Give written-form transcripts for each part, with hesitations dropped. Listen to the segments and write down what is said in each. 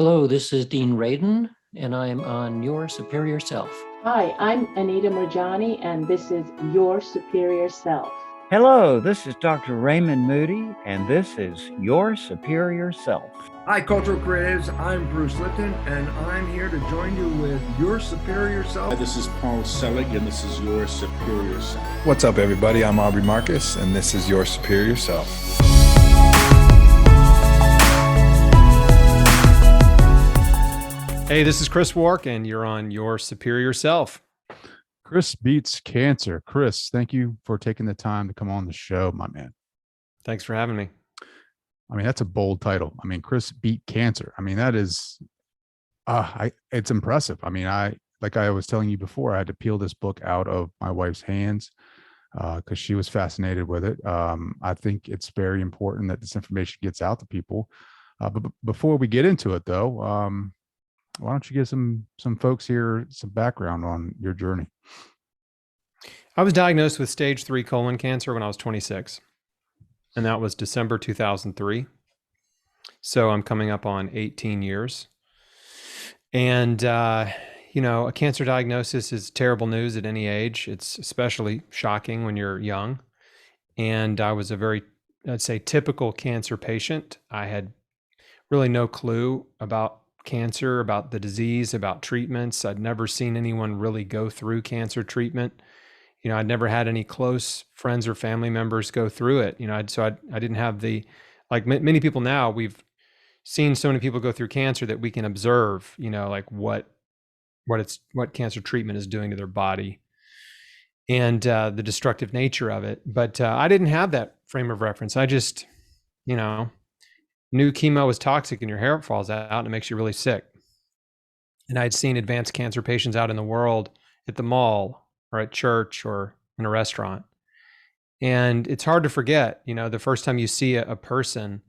Hello, this is Dean Radin, and I'm on Your Superior Self. Hi, I'm Anita Morijani, and this is Your Superior Self. Hello, this is Dr. Raymond Moody, and this is Your Superior Self. Hi, Cultural Creatives. I'm Bruce Lipton, and I'm here to join you with Your Superior Self. This is Paul Selig, and this is Your Superior Self. What's up, everybody? I'm Aubrey Marcus, and this is Your Superior Self. Hey, this is Chris Wark, and you're on Your Superior Self. Chris beats cancer. Chris, thank you for taking the time to come on the show, my man. Thanks for having me. I mean, that's a bold title. I mean, Chris beat cancer. I mean, that is, it's impressive. I mean, like I was telling you before, I had to peel this book out of my wife's hands because she was fascinated with it. I think it's very important that this information gets out to people. But before we get into it, though, why don't you give some folks here some background on your journey? I was diagnosed with stage 3 colon cancer when I was 26, and that was December 2003. So I'm coming up on 18 years. And, a cancer diagnosis is terrible news at any age. It's especially shocking when you're young. And I was a very, I'd say, typical cancer patient. I had really no clue about cancer, about the disease, about treatments. I'd never seen anyone really go through cancer treatment. I'd never had any close friends or family members go through it. I didn't have the, like many people now, we've seen so many people go through cancer that we can observe, like what cancer treatment is doing to their body and the destructive nature of it. But I didn't have that frame of reference. I just, knew chemo was toxic and your hair falls out and it makes you really sick. And I'd seen advanced cancer patients out in the world at the mall or at church or in a restaurant. And it's hard to forget, the first time you see a person,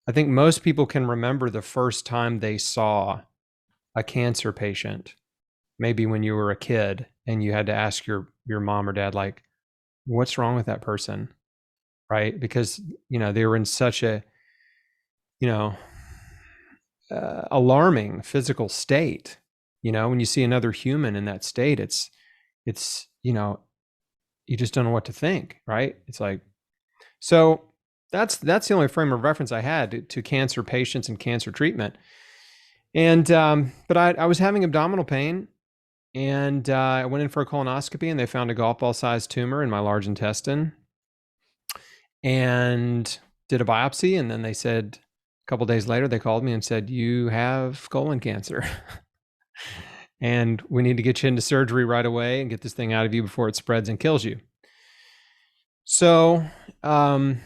I think most people can remember the first time they saw a cancer patient, maybe when you were a kid and you had to ask your mom or dad, like, what's wrong with that person? Right? Because, they were in such a, alarming physical state. When you see another human in that state, it's, you just don't know what to think, right? It's like, so that's the only frame of reference I had to cancer patients and cancer treatment. And, but I was having abdominal pain and I went in for a colonoscopy and they found a golf ball sized tumor in my large intestine and did a biopsy. And then they said, a couple of days later, they called me and said, you have colon cancer and we need to get you into surgery right away and get this thing out of you before it spreads and kills you. So, I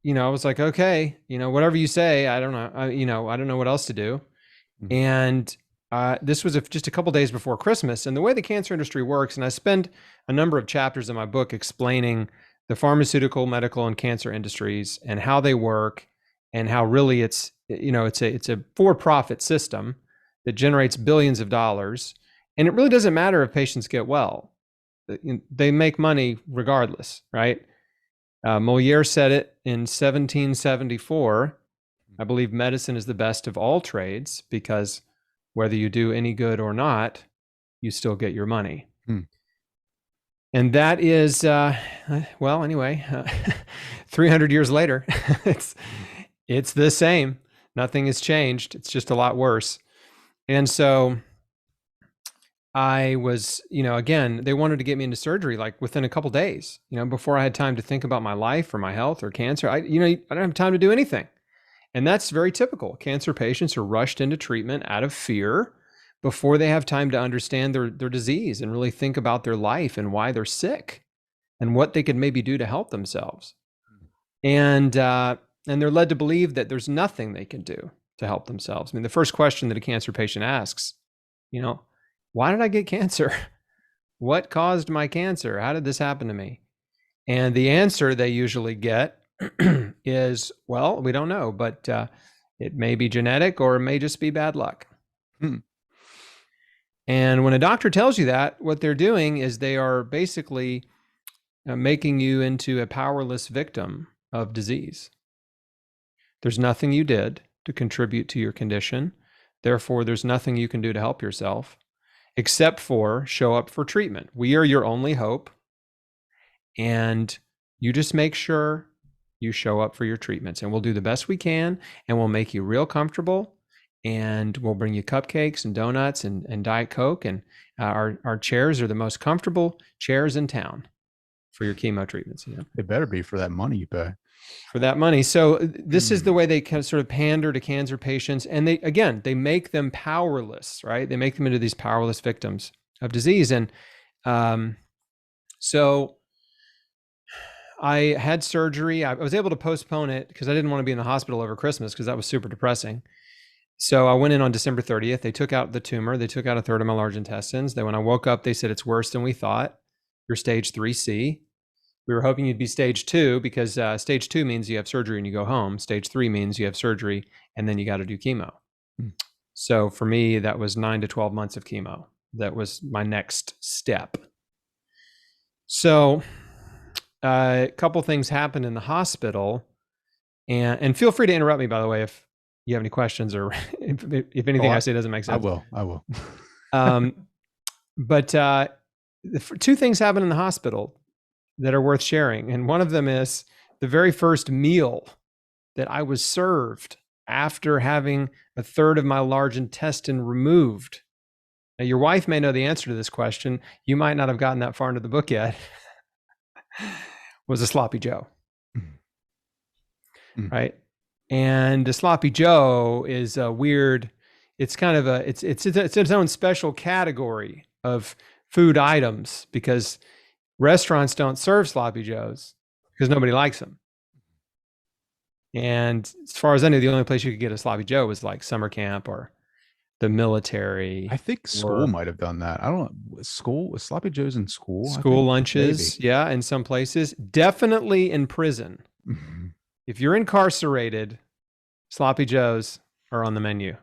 was like, okay, whatever you say, I don't know. I don't know what else to do. Mm-hmm. And, this was just a couple of days before Christmas, and the way the cancer industry works, and I spend a number of chapters in my book explaining the pharmaceutical, medical, and cancer industries and how they work and how really it's a for-profit system that generates billions of dollars. And it really doesn't matter if patients get well. They make money regardless, right? Moliere said it in 1774. I believe medicine is the best of all trades because whether you do any good or not, you still get your money. And that is, 300 years later, it's the same. Nothing has changed. It's just a lot worse. And so I was, again, they wanted to get me into surgery like within a couple days, before I had time to think about my life or my health or cancer. I don't have time to do anything. And that's very typical. Cancer patients are rushed into treatment out of fear before they have time to understand their disease and really think about their life and why they're sick and what they could maybe do to help themselves. And they're led to believe that there's nothing they can do to help themselves. I mean, the first question that a cancer patient asks, why did I get cancer? What caused my cancer? How did this happen to me? And the answer they usually get is, well, we don't know, but it may be genetic or it may just be bad luck. And when a doctor tells you that, what they're doing is they are basically making you into a powerless victim of disease. There's nothing you did. to contribute to your condition. Therefore, there's nothing you can do to help yourself except for show up for treatment. We are your only hope. And you just make sure you show up for your treatments, and we'll do the best we can, and we'll make you real comfortable, and we'll bring you cupcakes and donuts and Diet Coke. And our chairs are the most comfortable chairs in town for your chemo treatments. You know? It better be for that money you pay. For that money. So this is the way they kind of sort of pander to cancer patients. And they make them powerless, right? They make them into these powerless victims of disease. And so I had surgery. I was able to postpone it because I didn't want to be in the hospital over Christmas because that was super depressing. So I went in on December 30th. They took out the tumor. They took out a third of my large intestines. Then when I woke up, they said, it's worse than we thought. You're stage 3C. We were hoping you'd be stage 2 because stage 2 means you have surgery and you go home. Stage 3 means you have surgery and then you got to do chemo. So for me, that was 9 to 12 months of chemo. That was my next step. So a couple things happened in the hospital, and feel free to interrupt me, by the way, if you have any questions or if anything I say doesn't make sense. I will. But two things happened in the hospital that are worth sharing. And one of them is the very first meal that I was served after having a third of my large intestine removed. Now, your wife may know the answer to this question. You might not have gotten that far into the book yet. Was a sloppy Joe. Right? And the sloppy Joe is a weird, it's kind of it's its own special category of food items because restaurants don't serve sloppy Joes because nobody likes them. And as far as I knew, the only place you could get a sloppy Joe was like summer camp or the military. I think school might have done that. I don't know. School, was sloppy Joes in school? School lunches. Maybe. Yeah. In some places, definitely in prison. If you're incarcerated, sloppy Joes are on the menu.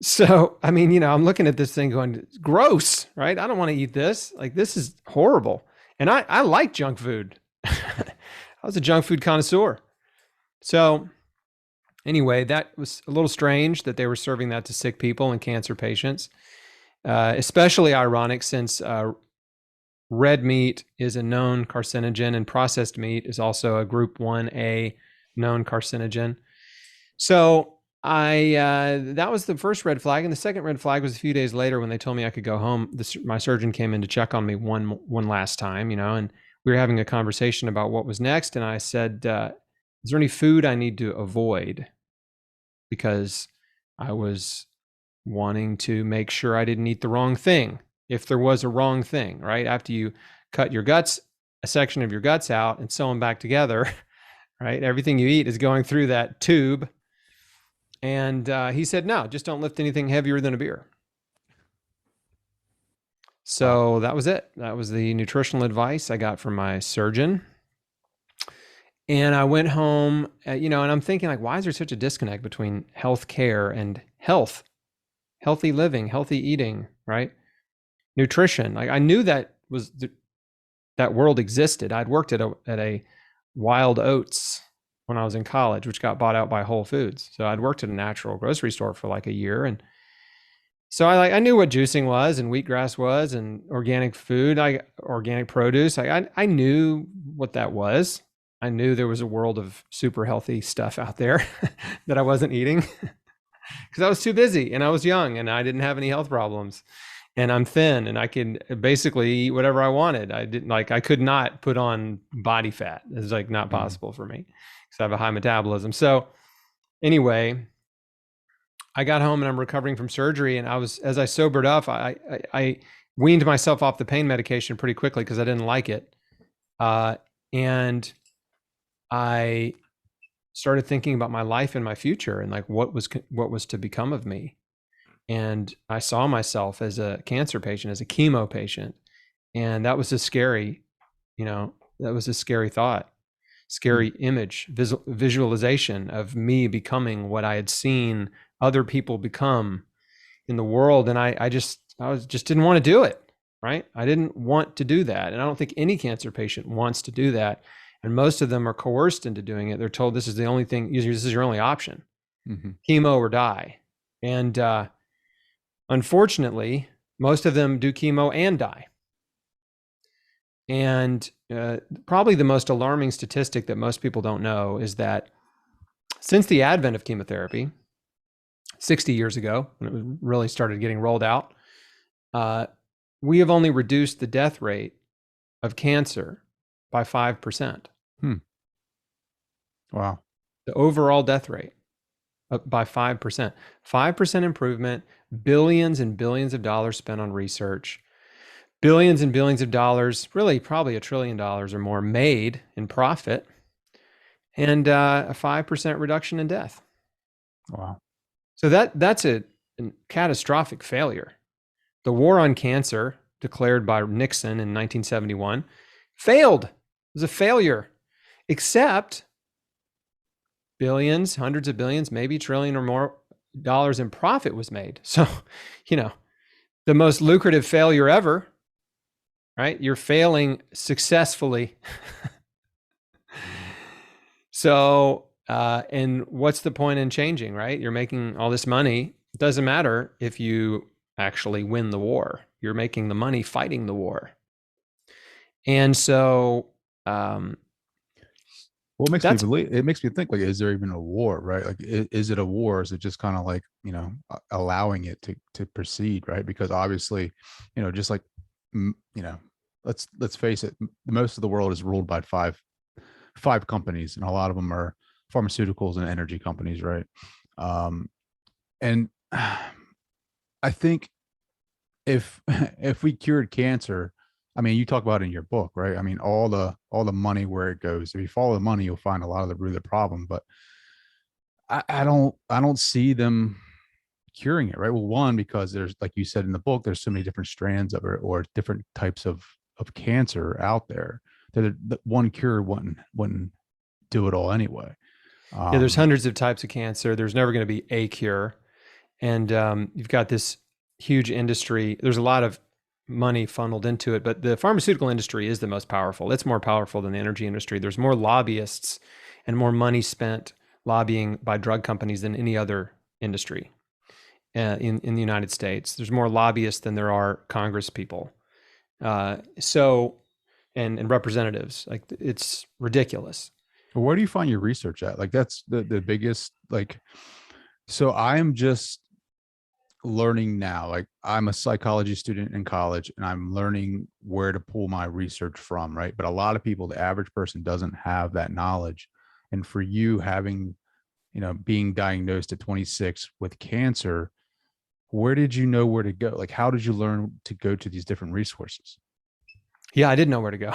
So, I mean, you know, I'm looking at this thing going, gross, right? I don't want to eat this. Like, this is horrible. And I like junk food. I was a junk food connoisseur. So anyway, that was a little strange that they were serving that to sick people and cancer patients. Especially ironic since red meat is a known carcinogen and processed meat is also a group 1A known carcinogen. So that was the first red flag. And the second red flag was a few days later when they told me I could go home. My surgeon came in to check on me one last time, you know, and we were having a conversation about what was next. And I said, is there any food I need to avoid? Because I was wanting to make sure I didn't eat the wrong thing. If there was a wrong thing, right? After you cut your guts, a section of your guts out and sew them back together, right? Everything you eat is going through that tube. And he said, no, just don't lift anything heavier than a beer. So that was it. That was the nutritional advice I got from my surgeon. And I went home, and I'm thinking like, why is there such a disconnect between health care and health, healthy living, healthy eating, right? Nutrition. Like I knew that that world existed. I'd worked at a Wild Oats when I was in college, which got bought out by Whole Foods. So I'd worked at a natural grocery store for like a year. And so I knew what juicing was and wheatgrass was and organic food, organic produce. I knew what that was. I knew there was a world of super healthy stuff out there that I wasn't eating because I was too busy and I was young and I didn't have any health problems and I'm thin and I could basically eat whatever I wanted. I could not put on body fat. It's like not possible for me because I have a high metabolism. So anyway, I got home and I'm recovering from surgery. And as I sobered up, I weaned myself off the pain medication pretty quickly because I didn't like it. And I started thinking about my life and my future and like what was to become of me. And I saw myself as a cancer patient, as a chemo patient. And that was a scary, thought, scary image, visualization of me becoming what I had seen other people become in the world. And I just didn't want to do it. Right. I didn't want to do that. And I don't think any cancer patient wants to do that. And most of them are coerced into doing it. They're told this is the only thing, this is your only option. chemo or die. And unfortunately, most of them do chemo and die. And probably the most alarming statistic that most people don't know is that since the advent of chemotherapy, 60 years ago, when it really started getting rolled out, we have only reduced the death rate of cancer by 5%. Wow. The overall death rate by 5%. 5% improvement, billions and billions of dollars spent on research, billions and billions of dollars, really probably $1 trillion or more made in profit, and a 5% reduction in death. Wow. So that's a catastrophic failure. The war on cancer, declared by Nixon in 1971, failed. It was a failure, except billions, hundreds of billions, maybe $1 trillion or more dollars in profit was made. So, the most lucrative failure ever, right? You're failing successfully. So, and what's the point in changing, right? You're making all this money. It doesn't matter if you actually win the war. You're making the money fighting the war. And so, Well, it makes me think, like, is there even a war, right? Like, is it a war? Or is it just kind of like, allowing it to proceed, right? Because obviously, just like, let's face it, most of the world is ruled by five companies, and a lot of them are pharmaceuticals and energy companies, right? And I think if we cured cancer, I mean, you talk about it in your book, right? I mean, all the money where it goes. If you follow the money, you'll find a lot of the root of the problem. But I don't see them curing it, right? Well, one, because there's, like you said in the book, there's so many different strands of it, or different types of cancer out there, that one cure wouldn't do it all anyway. Yeah, there's hundreds of types of cancer. There's never going to be a cure. And you've got this huge industry. There's a lot of money funneled into it, but the pharmaceutical industry is the most powerful. It's more powerful than the energy industry. There's more lobbyists and more money spent lobbying by drug companies than any other industry in the United States. There's more lobbyists than there are Congress people. And representatives. Like, it's ridiculous. But where do you find your research at? Like, that's the biggest, like, so I'm just learning now. Like, I'm a psychology student in college, and I'm learning where to pull my research from, right? But a lot of people, the average person, doesn't have that knowledge. And for you, having, being diagnosed at 26 with cancer, where did you know where to go? Like, how did you learn to go to these different resources? Yeah, I didn't know where to go.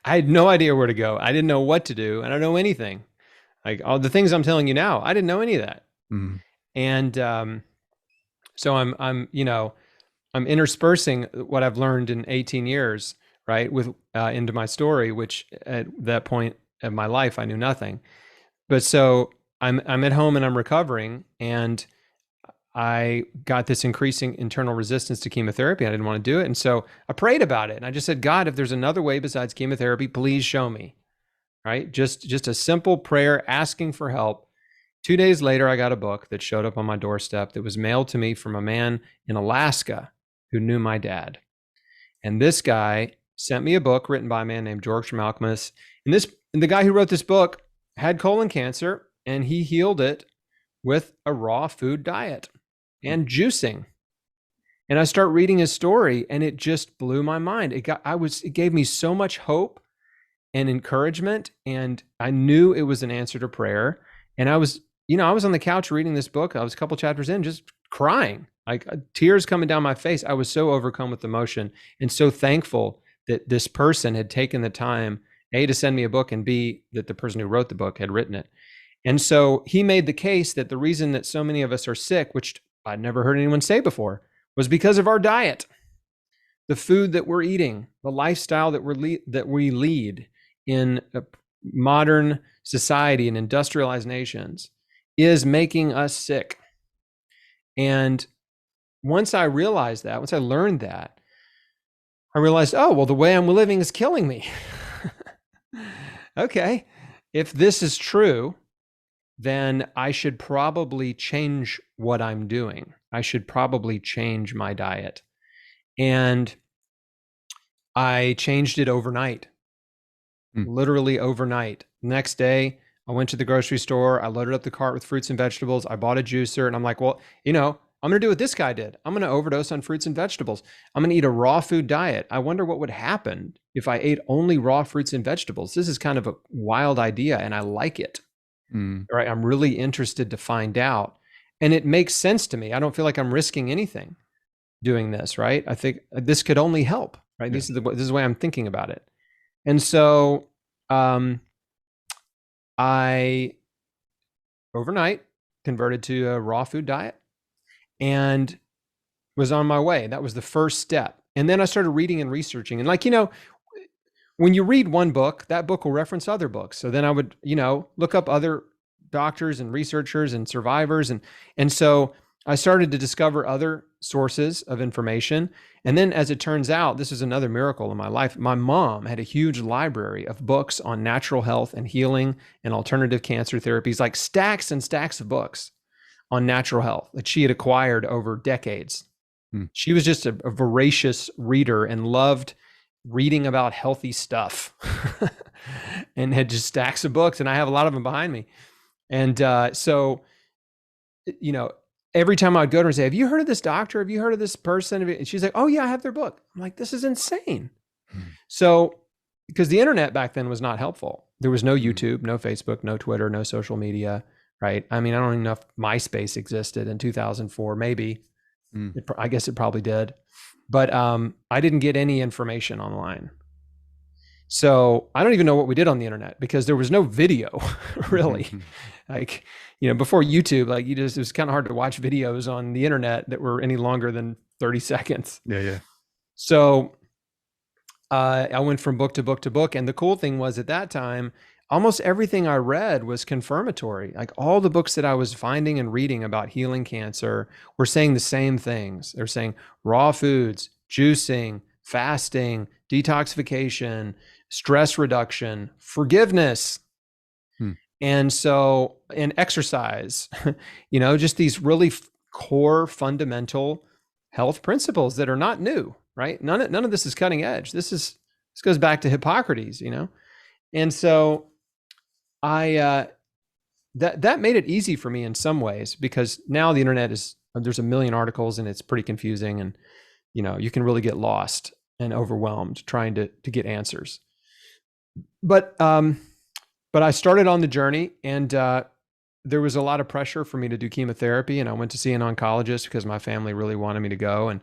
I had no idea where to go. I didn't know what to do. I don't know anything. Like, all the things I'm telling you now, I didn't know any of that. And so I'm interspersing what I've learned in 18 years, right, with into my story, which at that point of my life, I knew nothing. But so I'm at home and I'm recovering, and I got this increasing internal resistance to chemotherapy. I didn't want to do it. And so I prayed about it. And I just said, God, if there's another way besides chemotherapy, please show me, right? Just a simple prayer asking for help. 2 days later, I got a book that showed up on my doorstep that was mailed to me from a man in Alaska who knew my dad. And this guy sent me a book written by a man named George Malcolmus. And the guy who wrote this book had colon cancer, and he healed it with a raw food diet and juicing. And I start reading his story, and it just blew my mind. It gave me so much hope and encouragement, and I knew it was an answer to prayer. And I was on the couch reading this book. I was a couple chapters in, just crying, like tears coming down my face. I was so overcome with emotion and so thankful that this person had taken the time, A, to send me a book, and B, that the person who wrote the book had written it. And so he made the case that the reason that so many of us are sick, which I'd never heard anyone say before, was because of our diet. The food that we're eating, the lifestyle that we lead in a modern society and industrialized nations is making us sick. And once I realized that, once I learned that, I realized, oh, well, the way I'm living is killing me. Okay, if this is true, then I should probably change what I'm doing. I should probably change my diet. And I changed it overnight, literally overnight. Next day, I went to the grocery store. I loaded up the cart with fruits and vegetables. I bought a juicer, and I'm like, well, I'm going to do what this guy did. I'm going to overdose on fruits and vegetables. I'm going to eat a raw food diet. I wonder what would happen if I ate only raw fruits and vegetables. This is kind of a wild idea, and I like it. Right? I'm really interested to find out. And it makes sense to me. I don't feel like I'm risking anything doing this, right? I think this could only help, right? Yeah. This is the way I'm thinking about it. And so I overnight converted to a raw food diet and was on my way. That was the first step. And then I started reading and researching. And when you read one book, that book will reference other books. So then I would, look up other doctors and researchers and survivors. And so I started to discover other sources of information. And then as it turns out, this is another miracle in my life. My mom had a huge library of books on natural health and healing and alternative cancer therapies, like stacks and stacks of books on natural health that she had acquired over decades. She was just a voracious reader and loved reading about healthy stuff and had just stacks of books. And I have a lot of them behind me. And so, every time I'd go to her and say, have you heard of this doctor? Have you heard of this person? And she's like, oh yeah, I have their book. I'm like, this is insane. So, because the internet back then was not helpful. There was no YouTube, no Facebook, no Twitter, no social media, right? I mean, I don't even know if MySpace existed in 2004, maybe. I guess it probably did. But I didn't get any information online. So I don't even know what we did on the internet because there was no video really. Before YouTube, it was kind of hard to watch videos on the internet that were any longer than 30 seconds. Yeah. So I went from book to book to book. And the cool thing was at that time, almost everything I read was confirmatory. Like all the books that I was finding and reading about healing cancer were saying the same things. They're saying raw foods, juicing, fasting, detoxification, stress reduction, forgiveness. And exercise, just these really core fundamental health principles that are not new, right? None of this is cutting edge. This goes back to Hippocrates, And so that made it easy for me in some ways because now the internet there's a million articles and it's pretty confusing and, you can really get lost and overwhelmed trying to get answers. But I started on the journey and there was a lot of pressure for me to do chemotherapy. And I went to see an oncologist because my family really wanted me to go. And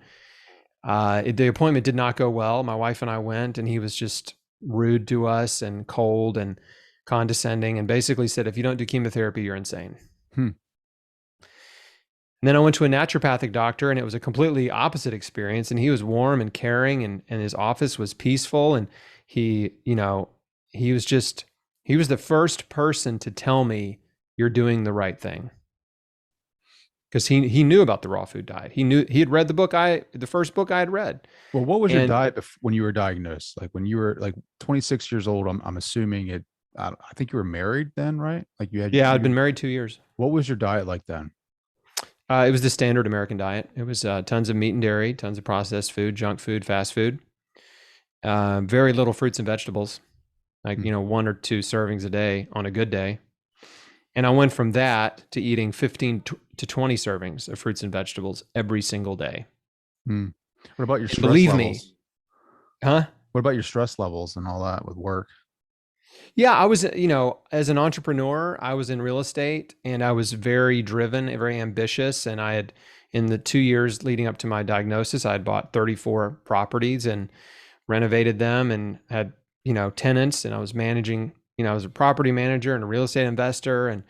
the appointment did not go well. My wife and I went and he was just rude to us and cold and condescending and basically said, if you don't do chemotherapy, you're insane. And then I went to a naturopathic doctor and it was a completely opposite experience. And he was warm and caring and his office was peaceful. And he was the first person to tell me you're doing the right thing. Because he knew about the raw food diet. He had read the first book I had read. Well, what was your diet when you were diagnosed? Like when you were like 26 years old, I'm assuming it, I think you were married then, right? Like you had. Yeah, I'd been married 2 years. What was your diet like then? It was the standard American diet. It was tons of meat and dairy, tons of processed food, junk food, fast food, very little fruits and vegetables, like, 1 or 2 servings a day on a good day. And I went from that to eating 15 to 20 servings of fruits and vegetables every single day. What about your stress Believe levels? me. Huh? What about your stress levels and all that with work? Yeah, I was, as an entrepreneur, I was in real estate and I was very driven, very ambitious. And I had, in the 2 years leading up to my diagnosis, I had bought 34 properties and renovated them and had, tenants, and I was managing, I was a property manager and a real estate investor and,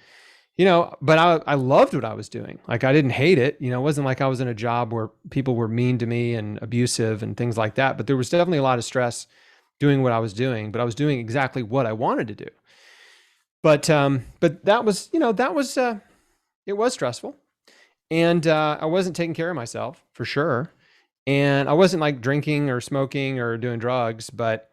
but I loved what I was doing. Like I didn't hate it. It wasn't like I was in a job where people were mean to me and abusive and things like that. But there was definitely a lot of stress doing what I was doing, but I was doing exactly what I wanted to do. But that was, it was stressful. And I wasn't taking care of myself for sure. And I wasn't like drinking or smoking or doing drugs, but,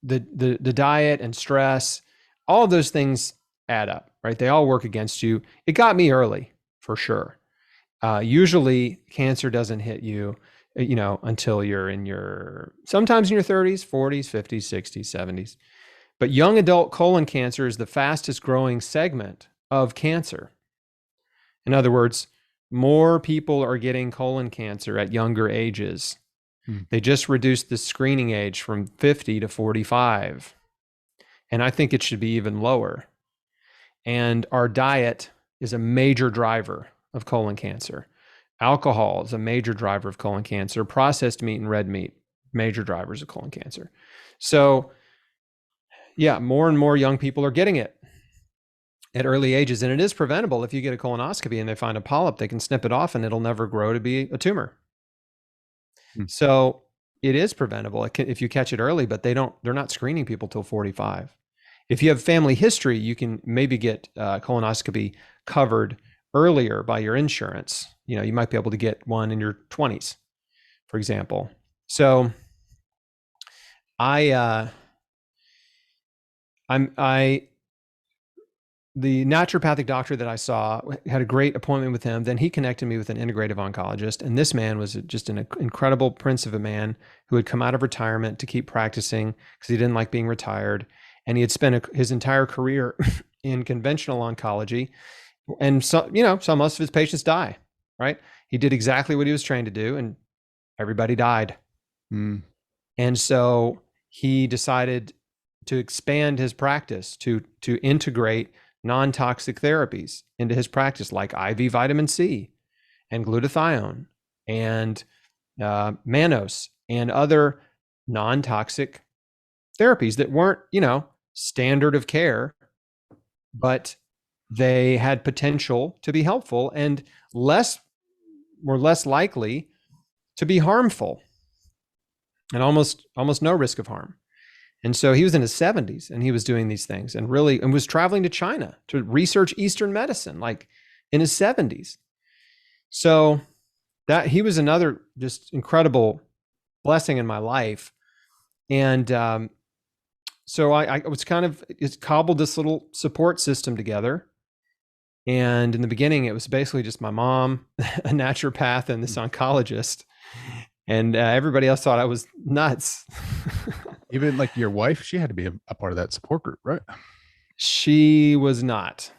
the diet and stress, all of those things add up, right? They all work against you. It got me early, for sure. Usually cancer doesn't hit you, until you're sometimes in your 30s, 40s, 50s, 60s, 70s. But young adult colon cancer is the fastest growing segment of cancer. In other words, more people are getting colon cancer at younger ages. They just reduced the screening age from 50 to 45. And I think it should be even lower. And our diet is a major driver of colon cancer. Alcohol is a major driver of colon cancer. Processed meat and red meat, major drivers of colon cancer. So yeah, more and more young people are getting it at early ages. And it is preventable. If you get a colonoscopy and they find a polyp, they can snip it off and it'll never grow to be a tumor. So it is preventable if you catch it early, but they're not screening people till 45. If you have family history, you can maybe get colonoscopy covered earlier by your insurance. You might be able to get one in your 20s, for example. So the naturopathic doctor that I saw, had a great appointment with him. Then he connected me with an integrative oncologist. And this man was just an incredible prince of a man who had come out of retirement to keep practicing because he didn't like being retired. And he had spent his entire career in conventional oncology. And so most of his patients die, right? He did exactly what he was trained to do, and everybody died. And so he decided to expand his practice to integrate non-toxic therapies into his practice, like IV vitamin C and glutathione and mannose and other non-toxic therapies that weren't, standard of care, but they had potential to be helpful and were less likely to be harmful, and almost no risk of harm. And so he was in his 70s and he was doing these things and was traveling to China to research Eastern medicine, like in his 70s. So that he was another just incredible blessing in my life. And so I was it's cobbled this little support system together. And in the beginning, it was basically just my mom, a naturopath, and this oncologist. And everybody else thought I was nuts. Even like your wife, she had to be a part of that support group, right? She was not.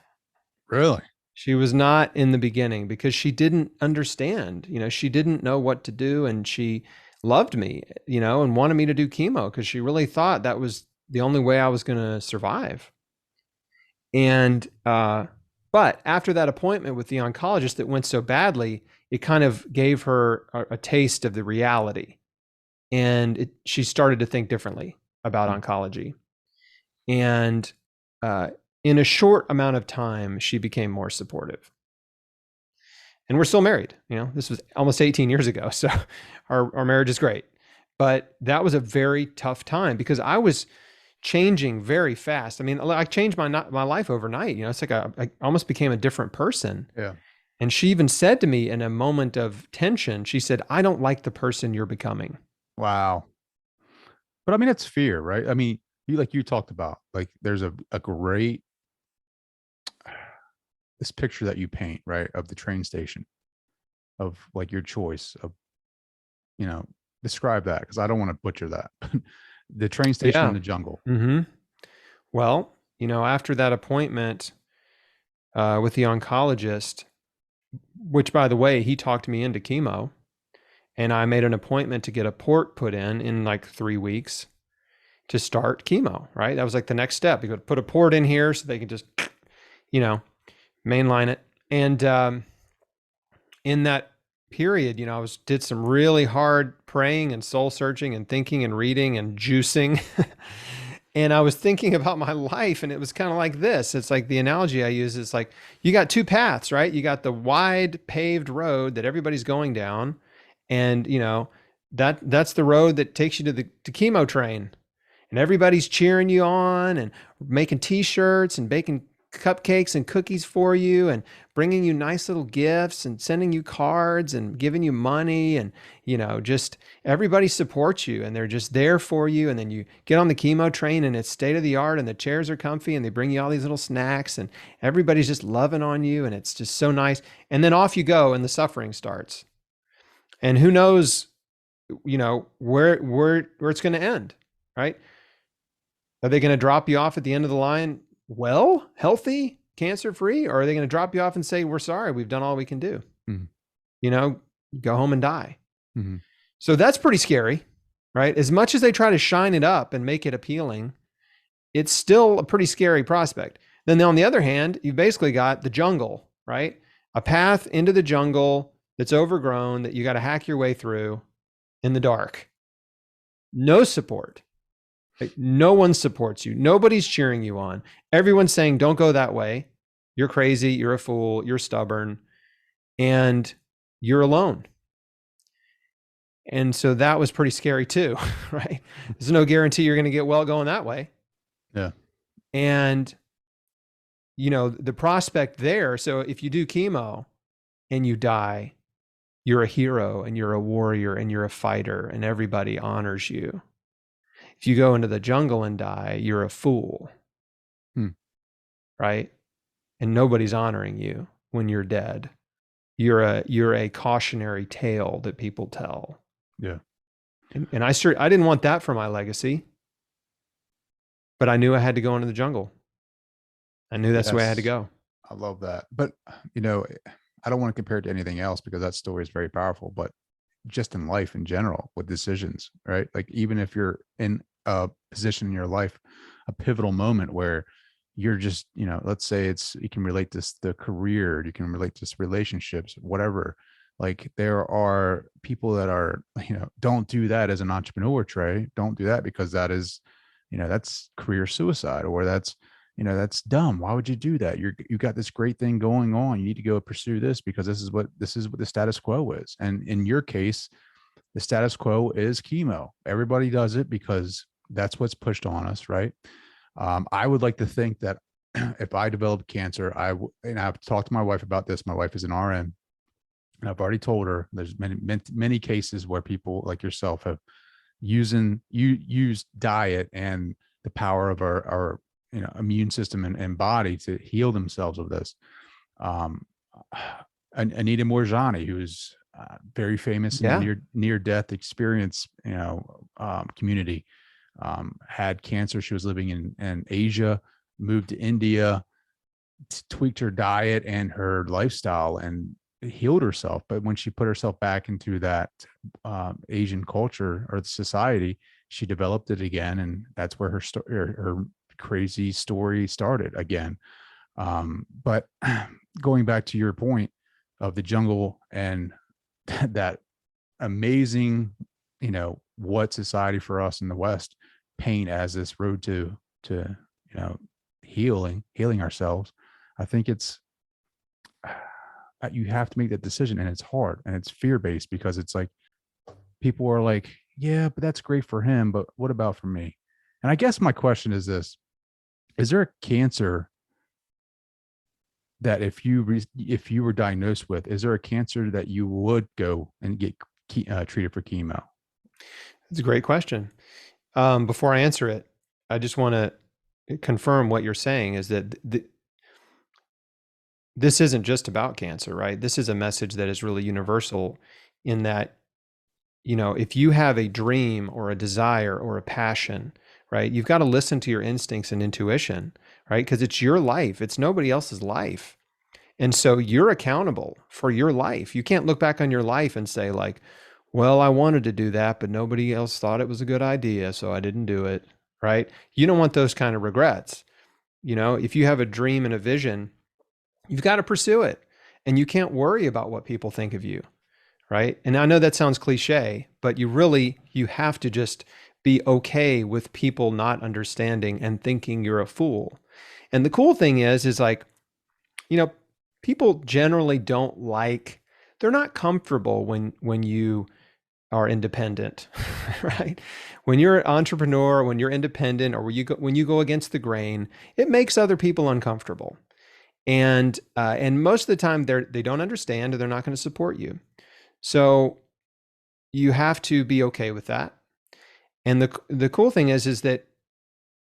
Really? She was not in the beginning because she didn't understand. She didn't know what to do, and she loved me, and wanted me to do chemo because she really thought that was the only way I was going to survive. And but after that appointment with the oncologist that went so badly, it kind of gave her a taste of the reality. And she started to think differently about oncology. And in a short amount of time, she became more supportive. And we're still married. This was almost 18 years ago. So our marriage is great. But that was a very tough time because I was changing very fast. I mean, I changed my life overnight. It's like I almost became a different person. Yeah. And she even said to me in a moment of tension, she said, "I don't like the person you're becoming." Wow. But I mean, it's fear, right? I mean, you talked about, like, there's a great, this picture that you paint, right, of the train station, of like your choice of, describe that, because I don't want to butcher that. The train station in the jungle. Mm-hmm. Well, after that appointment with the oncologist, which, by the way, he talked me into chemo, and I made an appointment to get a port put in like 3 weeks to start chemo, right? That was like the next step. You could put a port in here so they can just, mainline it. And in that period, I did some really hard praying and soul searching and thinking and reading and juicing. And I was thinking about my life, and it was kind of like this. It's like the analogy I use is like, you got two paths, right? You got the wide paved road that everybody's going down. And, that's the road that takes you to the chemo train, and everybody's cheering you on and making t-shirts and baking cupcakes and cookies for you and bringing you nice little gifts and sending you cards and giving you money. And, just everybody supports you and they're just there for you. And then you get on the chemo train and it's state of the art and the chairs are comfy and they bring you all these little snacks and everybody's just loving on you. And it's just so nice. And then off you go and the suffering starts. And who knows, where it's going to end, right? Are they going to drop you off at the end of the line? Well, healthy, cancer-free, or are they going to drop you off and say, we're sorry, we've done all we can do? Mm-hmm. Go home and die. Mm-hmm. So that's pretty scary, right? As much as they try to shine it up and make it appealing, it's still a pretty scary prospect. Then on the other hand, you've basically got the jungle, right? A path into the jungle that's overgrown that you got to hack your way through in the dark. No support. Like, no one supports you. Nobody's cheering you on. Everyone's saying, don't go that way. You're crazy. You're a fool. You're stubborn. And you're alone. And so that was pretty scary too, right? There's no guarantee you're going to get well going that way. Yeah. And, the prospect there. So if you do chemo and you die, you're a hero and you're a warrior and you're a fighter and everybody honors you. If you go into the jungle and die, you're a fool, right? And nobody's honoring you when you're dead. You're a cautionary tale that people tell. Yeah. And I didn't want that for my legacy, but I knew I had to go into the jungle. I knew that's the way I had to go. I love that. But, I don't want to compare it to anything else because that story is very powerful, but just in life in general with decisions, right? Like even if you're in a position in your life, a pivotal moment where you're just, let's say you can relate this to the career, you can relate this to relationships, whatever. Like there are people that are, don't do that as an entrepreneur, Trey. Don't do that because that is, that's career suicide, or that's dumb. Why would you do that? You got this great thing going on. You need to go pursue this because this is what the status quo is. And in your case, the status quo is chemo. Everybody does it because that's what's pushed on us, right? I would like to think that if I developed cancer, and I've talked to my wife about this. My wife is an RN, and I've already told her there's many cases where people like yourself have used diet and the power of our immune system and body to heal themselves of this. Anita Morijani, who's very famous in near-death experience, community, had cancer. She was living in Asia, moved to India, tweaked her diet and her lifestyle and healed herself. But when she put herself back into that Asian culture or society, she developed it again. And that's where her crazy story started again. But going back to your point of the jungle and that amazing, what society for us in the West paint as this road to healing ourselves. I think it's, you have to make that decision, and it's hard and it's fear-based because it's like, people are like, yeah, but that's great for him, but what about for me? And I guess my question is this: is there a cancer that if you were diagnosed with, is there a cancer that you would go and get treated for chemo? It's a great question. Before I answer it, I just want to confirm what you're saying is that this isn't just about cancer, right? This is a message that is really universal in that, if you have a dream or a desire or a passion, right, you've got to listen to your instincts and intuition, right? Because it's your life. It's nobody else's life. And so you're accountable for your life. You can't look back on your life and say like, well, I wanted to do that, but nobody else thought it was a good idea, so I didn't do it, right? You don't want those kind of regrets. If you have a dream and a vision, you've got to pursue it. And you can't worry about what people think of you, right? And I know that sounds cliche, but you have to just be okay with people not understanding and thinking you're a fool. And the cool thing is like, people generally they're not comfortable when you are independent, right? When you're an entrepreneur, when you're independent, or when you go against the grain, it makes other people uncomfortable. And most of the time they don't understand, or they're not going to support you. So you have to be okay with that. And the cool thing is that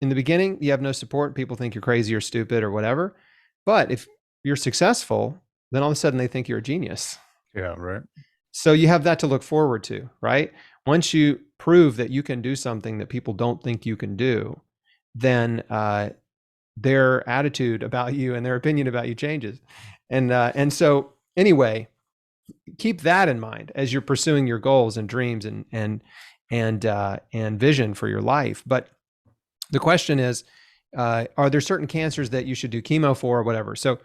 in the beginning, you have no support. People think you're crazy or stupid or whatever. But if you're successful, then all of a sudden they think you're a genius. Yeah, right. So you have that to look forward to, right? Once you prove that you can do something that people don't think you can do, then their attitude about you and their opinion about you changes. And so anyway, keep that in mind as you're pursuing your goals and dreams and vision for your life. But the question is, are there certain cancers that you should do chemo for or whatever? So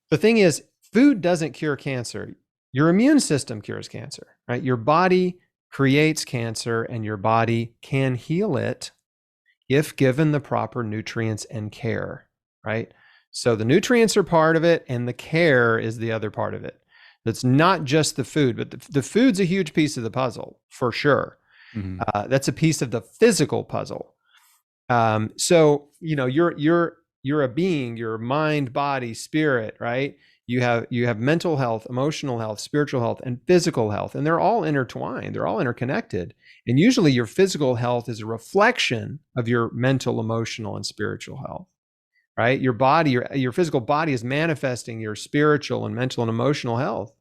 the thing is, food doesn't cure cancer. Your immune system cures cancer, right? Your body creates cancer, and your body can heal it if given the proper nutrients and care, right? So the nutrients are part of it, and the care is the other part of it. That's not just the food, but the food's a huge piece of the puzzle, for sure. Mhm. That's a piece of the physical puzzle. So, you're a being, your mind, body, spirit, right? You have mental health, emotional health, spiritual health, and physical health, and they're all intertwined. They're all interconnected. And usually your physical health is a reflection of your mental, emotional, and spiritual health, right? Your body, your physical body is manifesting your spiritual and mental and emotional health.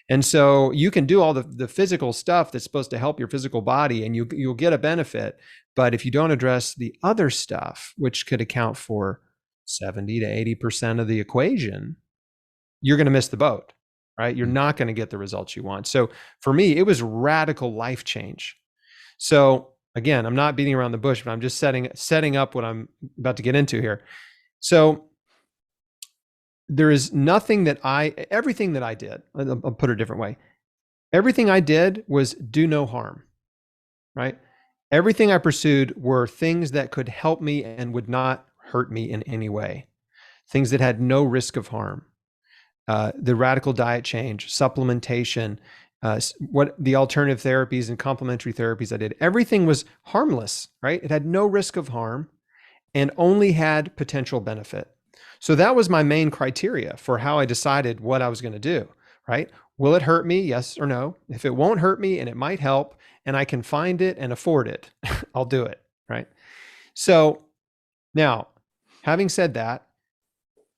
And so you can do all the physical stuff that's supposed to help your physical body, and you'll get a benefit. But if you don't address the other stuff, which could account for 70 to 80% of the equation, you're going to miss the boat, right? You're not going to get the results you want. So for me, it was radical life change. So again, I'm not beating around the bush, but I'm just setting up what I'm about to get into here. So there is everything that I did, I'll put it a different way. Everything I did was do no harm, right? Everything I pursued were things that could help me and would not hurt me in any way. Things that had no risk of harm. The radical diet change, supplementation, what the alternative therapies and complementary therapies I did, everything was harmless, right? It had no risk of harm and only had potential benefit. So that was my main criteria for how I decided what I was going to do, right? Will it hurt me? Yes or no? If it won't hurt me and it might help and I can find it and afford it, I'll do it, right? So now, having said that,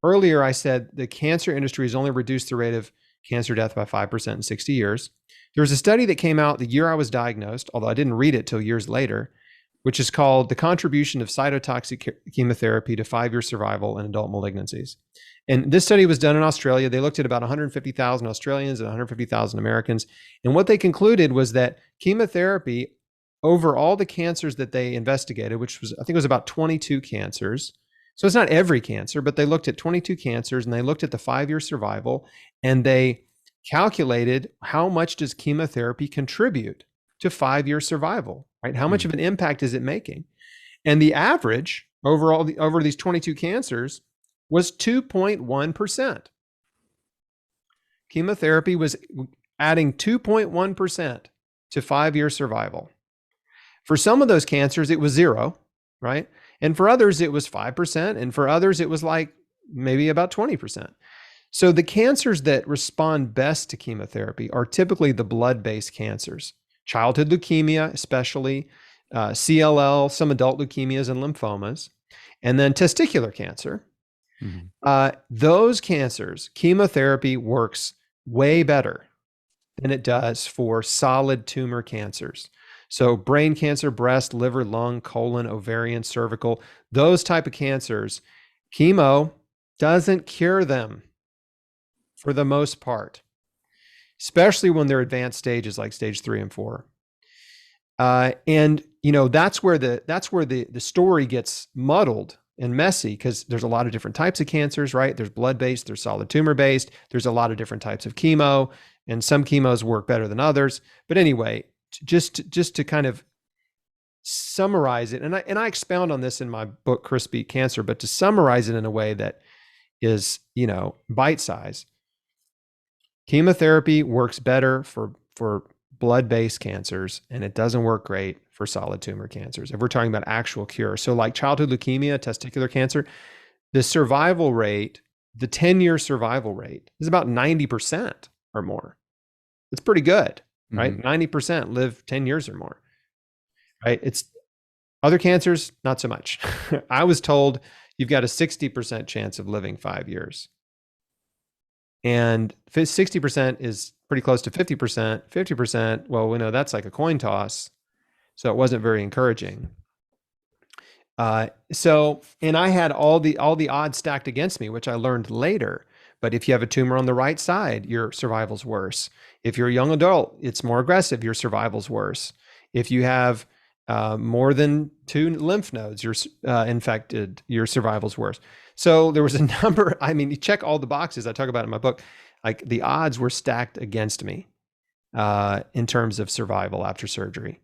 earlier I said the cancer industry has only reduced the rate of cancer death by 5% in 60 years. There was a study that came out the year I was diagnosed, although I didn't read it till years later, which is called The Contribution of Cytotoxic Chemotherapy to 5-Year Survival in Adult Malignancies. And this study was done in Australia. They looked at about 150,000 Australians and 150,000 Americans. And what they concluded was that chemotherapy, over all the cancers that they investigated, which was, I think it was about 22 cancers. So it's not every cancer, but they looked at 22 cancers and they looked at the 5-year survival, and they calculated how much does chemotherapy contribute to 5-year survival, right? How much of an impact is it making? And the average over these 22 cancers was 2.1%. Chemotherapy was adding 2.1% to 5-year survival. For some of those cancers, it was 0, right? And for others, it was 5%. And for others, it was like maybe about 20%. So the cancers that respond best to chemotherapy are typically the blood-based cancers. Childhood leukemia, especially, CLL, some adult leukemias and lymphomas, and then testicular cancer. Those cancers, chemotherapy works way better than it does for solid tumor cancers. So brain cancer, breast, liver, lung, colon, ovarian, cervical, those type of cancers, chemo doesn't cure them for the most part, especially when they're advanced stages like stage 3 and 4. And that's where the story gets muddled and messy, because there's a lot of different types of cancers, right? There's blood-based, there's solid tumor-based, there's a lot of different types of chemo, and some chemos work better than others. But anyway, just to kind of summarize it, and I expound on this in my book, Chris Beat Cancer, but to summarize it in a way that is, bite size. Chemotherapy works better for blood-based cancers, and it doesn't work great for solid tumor cancers. If we're talking about actual cure. So like childhood leukemia, testicular cancer, the survival rate, the 10-year survival rate is about 90% or more. It's pretty good, right? 90% live 10 years or more, right? It's other cancers, not so much. I was told you've got a 60% chance of living 5 years. And 60% is pretty close to 50%. 50%, well, we know that's like a coin toss. So it wasn't very encouraging. And I had all the odds stacked against me, which I learned later. But if you have a tumor on the right side, your survival's worse. If you're a young adult, it's more aggressive, your survival's worse. If you have more than 2 lymph nodes, you're infected, your survival's worse. So there was a number, I mean, you check all the boxes I talk about in my book, like the odds were stacked against me in terms of survival after surgery.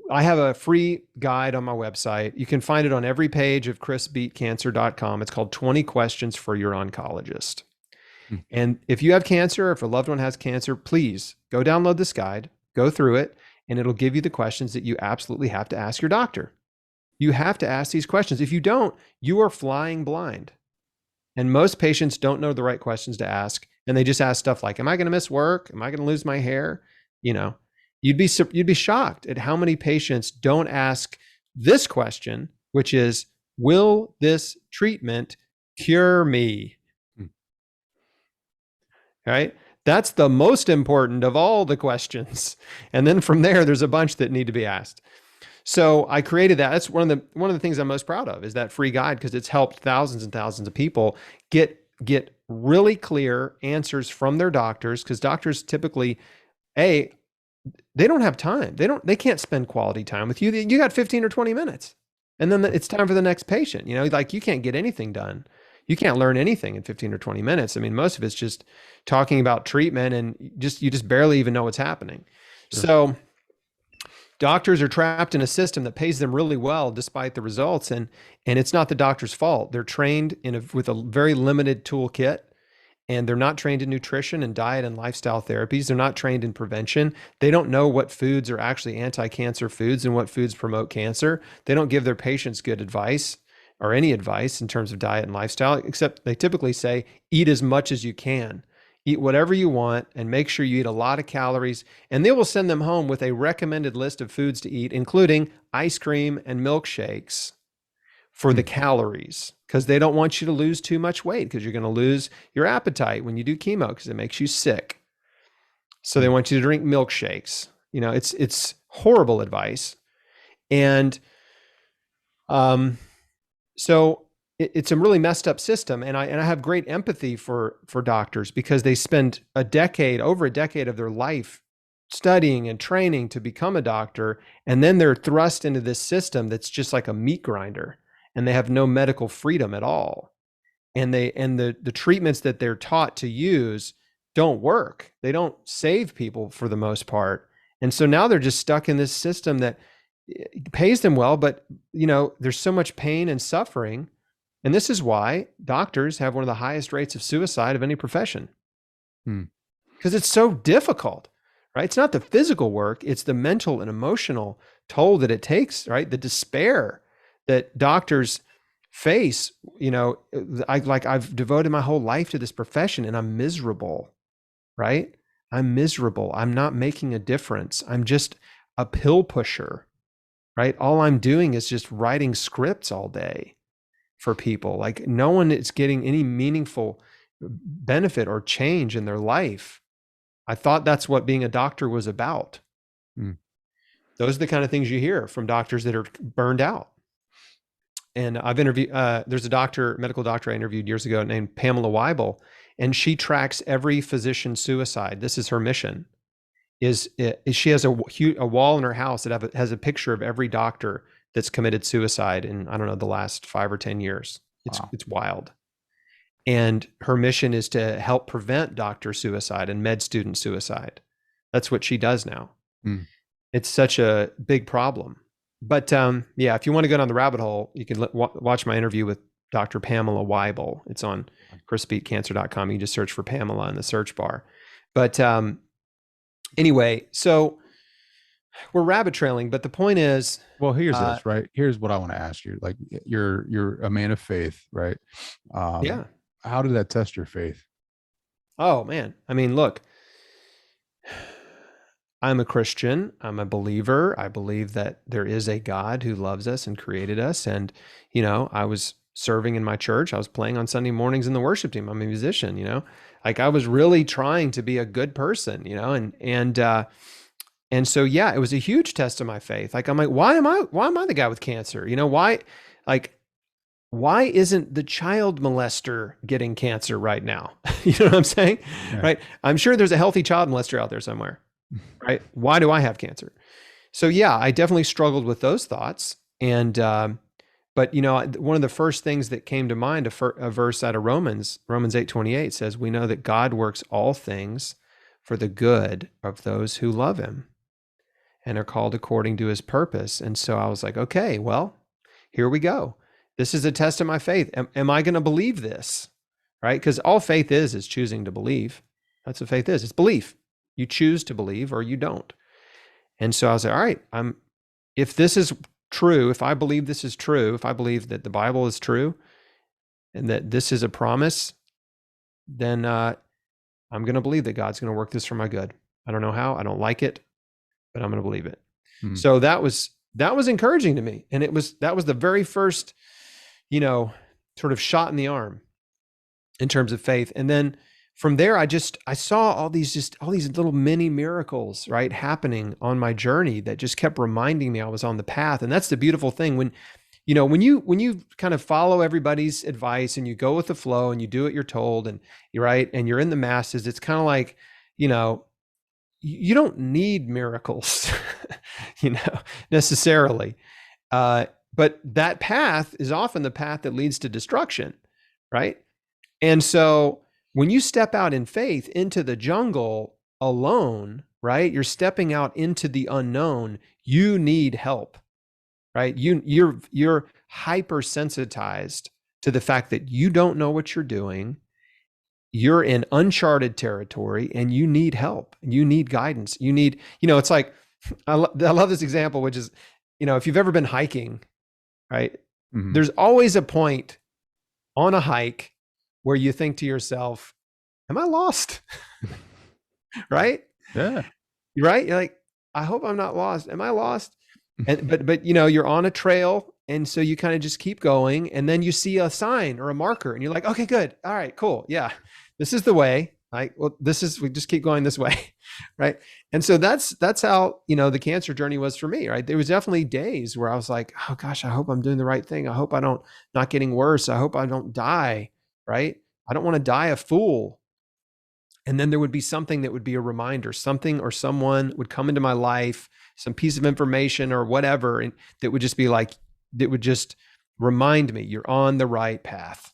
I have a free guide on my website. You can find it on every page of chrisbeatcancer.com. It's called 20 Questions for Your Oncologist. And if you have cancer, or if a loved one has cancer, please go download this guide, go through it, and it'll give you the questions that you absolutely have to ask your doctor. You have to ask these questions. If you don't, you are flying blind. And most patients don't know the right questions to ask. And they just ask stuff like, am I going to miss work? Am I going to lose my hair? You know, you'd be shocked at how many patients don't ask this question, which is, will this treatment cure me? Right? That's the most important of all the questions. And then from there, there's a bunch that need to be asked. So I created that. That's one of the things I'm most proud of, is that free guide, because it's helped thousands and thousands of people get really clear answers from their doctors, because doctors typically, they don't have time. They can't spend quality time with you. You got 15 or 20 minutes, and then it's time for the next patient. You know, like you can't get anything done. You can't learn anything in 15 or 20 minutes. I mean, most of it's just talking about treatment, and you just barely even know what's happening. Sure. So doctors are trapped in a system that pays them really well despite the results. And it's not the doctor's fault. They're trained with a very limited toolkit, and they're not trained in nutrition and diet and lifestyle therapies. They're not trained in prevention. They don't know what foods are actually anti-cancer foods and what foods promote cancer. They don't give their patients good advice, or any advice in terms of diet and lifestyle, except they typically say, eat as much as you can. Eat whatever you want, and make sure you eat a lot of calories. And they will send them home with a recommended list of foods to eat, including ice cream and milkshakes for the calories, because they don't want you to lose too much weight, because you're going to lose your appetite when you do chemo, because it makes you sick. So they want you to drink milkshakes. You know, it's horrible advice. And so it's a really messed up system. And I have great empathy for doctors, because they spend over a decade of their life studying and training to become a doctor. And then they're thrust into this system that's just like a meat grinder, and they have no medical freedom at all. And the treatments that they're taught to use don't work. They don't save people for the most part. And so now they're just stuck in this system that pays them well, but you know, there's so much pain and suffering. And this is why doctors have one of the highest rates of suicide of any profession. Because it's so difficult, right? It's not the physical work, it's the mental and emotional toll that it takes, right? The despair that doctors face. You know, I've devoted my whole life to this profession, and I'm miserable, right? I'm miserable. I'm not making a difference. I'm just a pill pusher, right? All I'm doing is just writing scripts all day for people. Like, no one is getting any meaningful benefit or change in their life. I thought that's what being a doctor was about. Those are the kind of things you hear from doctors that are burned out. And I've interviewed, there's a medical doctor I interviewed years ago named Pamela Weibel, and she tracks every physician suicide. This is her mission. She has a wall in her house that has a picture of every doctor that's committed suicide in, I don't know, the last 5 or 10 years. It's wild. And her mission is to help prevent doctor suicide and med student suicide. That's what she does now. It's such a big problem. But yeah, if you want to go down the rabbit hole, you can watch my interview with Dr. Pamela Weibel. It's on chrisbeatcancer.com. You can just search for Pamela in the search bar. But anyway, so we're rabbit trailing, but the point is, Well, here's this, right? Here's what I want to ask you. Like you're a man of faith, right? yeah. How did that test your faith? Oh man. I mean, look, I'm a Christian. I'm a believer. I believe that there is a God who loves us and created us. And, you know, I was serving in my church. I was playing on Sunday mornings in the worship team. I'm a musician, you know, like I was really trying to be a good person, you know, and so, yeah, it was a huge test of my faith. Like, I'm like, why am I the guy with cancer? You know, why isn't the child molester getting cancer right now? You know what I'm saying? Yeah. Right. I'm sure there's a healthy child molester out there somewhere. Right. Why do I have cancer? So yeah, I definitely struggled with those thoughts. And, but you know, one of the first things that came to mind, a verse out of Romans 8:28 says, we know that God works all things for the good of those who love him and are called according to his purpose. And so I was like, okay, well, here we go. This is a test of my faith. Am I going to believe this? Right? Because all faith is choosing to believe. That's what faith is. It's belief. You choose to believe or you don't. And so I was like, all right, if this is true, if I believe this is true, if I believe that the Bible is true and that this is a promise, then I'm going to believe that God's going to work this for my good. I don't know how, I don't like it, but I'm going to believe it. So that was encouraging to me. And that was the very first, you know, sort of shot in the arm in terms of faith. And then from there, I saw all these little mini miracles, right, happening on my journey that just kept reminding me I was on the path. And that's the beautiful thing when you kind of follow everybody's advice and you go with the flow and you do what you're told and you're right, and you're in the masses, it's kind of like, you know, you don't need miracles, you know, necessarily. But that path is often the path that leads to destruction, right? And so when you step out in faith into the jungle alone, right? You're stepping out into the unknown. You need help, right? You're hypersensitized to the fact that you don't know what you're doing. You're in uncharted territory and you need help. You need guidance. You need, you know, it's like, I love this example, which is, you know, if you've ever been hiking, right? Mm-hmm. There's always a point on a hike where you think to yourself, am I lost? Right? Yeah. Right? You're like, I hope I'm not lost. Am I lost? And but you know, you're on a trail, and so you kind of just keep going, and then you see a sign or a marker, and you're like, okay, good. All right, cool. Yeah, this is the way. Right? Well, we just keep going this way. Right? And so that's how, you know, the cancer journey was for me, right? There was definitely days where I was like, oh gosh, I hope I'm doing the right thing. I hope I don't not getting worse. I hope I don't die. Right? I don't want to die a fool. And then there would be something that would be a reminder, something or someone would come into my life, some piece of information or whatever, and that would just be like, that would just remind me, you're on the right path.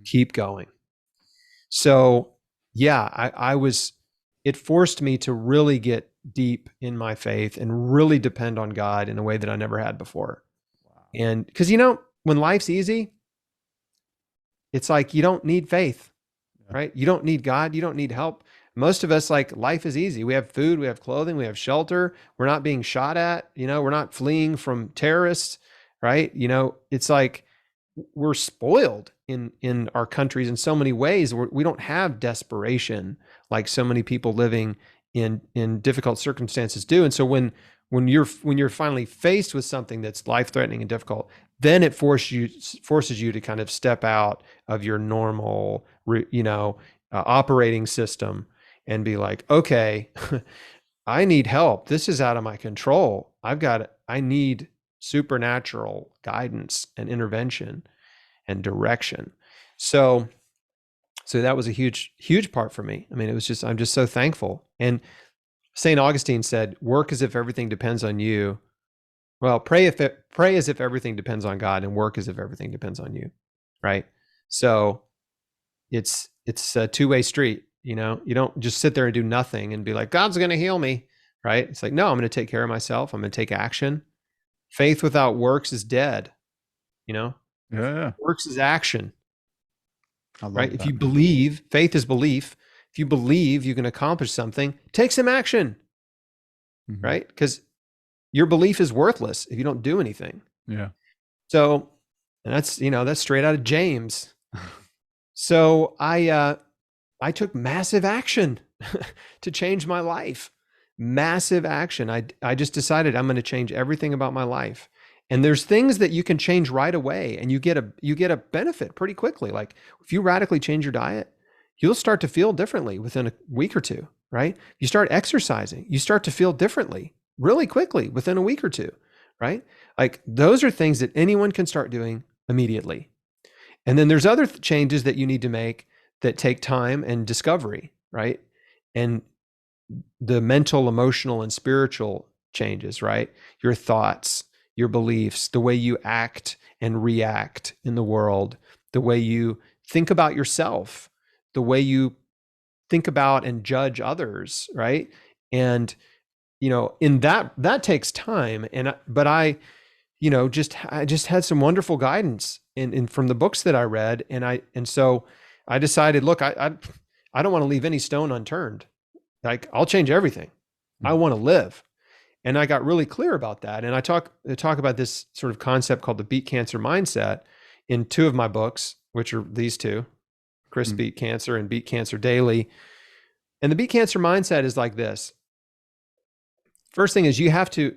Keep going. So yeah, it forced me to really get deep in my faith and really depend on God in a way that I never had before. Wow. And because, you know, when life's easy, it's like, you don't need faith, right? You don't need God. You don't need help. Most of us, like, life is easy. We have food, we have clothing, we have shelter. We're not being shot at, you know, we're not fleeing from terrorists, right? You know, it's like we're spoiled in our countries in so many ways. We don't have desperation like so many people living in difficult circumstances do. And so when you're finally faced with something that's life-threatening and difficult, then it forces you to kind of step out of your normal, operating system and be like, okay, I need help. This is out of my control. I need supernatural guidance and intervention and direction. So that was a huge, huge part for me. I mean, I'm just so thankful. And St. Augustine said, work as if everything depends on you. Well, pray as if everything depends on God, and work as if everything depends on you. Right. So it's a two-way street. You know, you don't just sit there and do nothing and be like, God's going to heal me. Right. It's like, no, I'm going to take care of myself. I'm going to take action. Faith without works is dead. You know, Yeah. Works is action, I love right? that. If you believe, faith is belief. If you believe you can accomplish something, take some action, Mhm. right? Because your belief is worthless if you don't do anything. Yeah. So, and that's straight out of James. So I took massive action to change my life. Massive action. I just decided I'm going to change everything about my life. And there's things that you can change right away, and you get a benefit pretty quickly. Like if you radically change your diet, you'll start to feel differently within a week or two, right? You start exercising, you start to feel differently really quickly within a week or two, right? Like those are things that anyone can start doing immediately. And then there's other changes that you need to make that take time and discovery, right? And the mental, emotional, and spiritual changes, right? Your thoughts, your beliefs, the way you act and react in the world, the way you think about yourself, the way you think about and judge others, right? And in that takes time. But I just had some wonderful guidance in from the books that I read, and so I decided, look, I don't want to leave any stone unturned. Like I'll change everything. I want to live. And I got really clear about that. And I talk about this sort of concept called the Beat Cancer mindset in two of my books, which are these two, Chris Beat Cancer and Beat Cancer Daily. And the Beat Cancer mindset is like this. First thing is you have to